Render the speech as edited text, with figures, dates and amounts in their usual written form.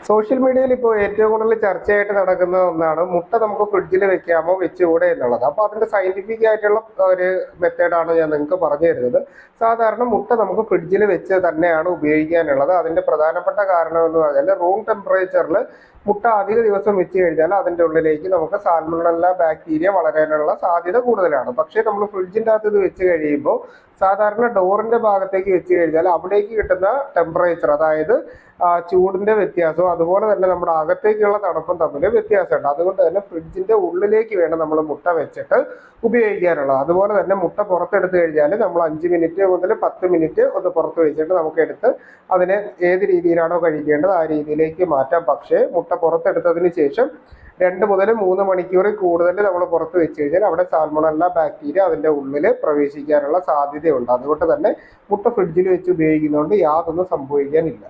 Social മീഡിയയിൽ ഇപ്പോൾ ഏറ്റവും കൂടുതൽ ചർച്ചയായിട്ട് നടക്കുന്ന ഒന്നാണ് മുട്ട നമുക്ക് ഫ്രിഡ്ജിൽ വെക്കാമോ വെച്ചുകൂടെ എന്നുള്ളത്. അപ്പോൾ അതിന്റെ സയന്റിഫിക് ആയിട്ടുള്ള ഒരു മെത്തേഡാണ് ഞാൻ നിങ്ങൾക്ക് പറഞ്ഞു തരുന്നത്. സാധാരണ മുട്ട നമുക്ക് ഫ്രിഡ്ജിൽ വെച്ച് തന്നെയാണ് ഉപയോഗിക്കാനുള്ളത്. അതിന്റെ പ്രധാനപ്പെട്ട കാരണം എന്ന് പറഞ്ഞാൽ റൂം ടെമ്പറേച്ചറിൽ മുട്ട അധിക ദിവസം വെച്ച് കഴിഞ്ഞാൽ അതിന്റെ ഉള്ളിലേക്ക് നമുക്ക് സാൽമണല്ല ബാക്ടീരിയ വളരാനുള്ള സാധ്യത കൂടുതലാണ്. പക്ഷേ നമ്മൾ ഫ്രിഡ്ജിൻ്റെ അകത്ത് ഇത് വെച്ച് കഴിയുമ്പോൾ സാധാരണ ഡോറിന്റെ ഭാഗത്തേക്ക് വെച്ച് കഴിഞ്ഞാൽ അവിടേക്ക് കിട്ടുന്ന ടെമ്പറേച്ചർ, അതായത് ചൂടിന്റെ വ്യത്യാസവും അതുപോലെ തന്നെ നമ്മുടെ അകത്തേക്കുള്ള തണുപ്പും തമ്മിൽ വ്യത്യാസമുണ്ട്. അതുകൊണ്ട് തന്നെ ഫ്രിഡ്ജിന്റെ ഉള്ളിലേക്ക് വേണം നമ്മൾ മുട്ട വെച്ചിട്ട് ഉപയോഗിക്കാനുള്ളത്. അതുപോലെ തന്നെ മുട്ട പുറത്തെടുത്ത് കഴിഞ്ഞാൽ നമ്മൾ 5 മിനിറ്റ് മുതൽ 10 മിനിറ്റ് ഒന്ന് പുറത്ത് വെച്ചിട്ട് നമുക്ക് എടുത്ത് അതിനെ ഏത് രീതിയിലാണോ കഴിക്കേണ്ടത് ആ രീതിയിലേക്ക് മാറ്റാം. പക്ഷേ മുട്ട പുറത്തെടുത്തതിന് ശേഷം 2 മുതൽ 3 മണിക്കൂറിൽ കൂടുതൽ നമ്മൾ പുറത്ത് വെച്ച് കഴിഞ്ഞാൽ അവിടെ സാൽമണല്ല ബാക്ടീരിയ അതിൻ്റെ ഉള്ളിൽ പ്രവേശിക്കാനുള്ള സാധ്യതയുണ്ട്. അതുകൊണ്ട് തന്നെ മുട്ട ഫ്രിഡ്ജിൽ വെച്ച് ഉപയോഗിക്കുന്നതുകൊണ്ട് യാതൊന്നും സംഭവിക്കാനില്ല.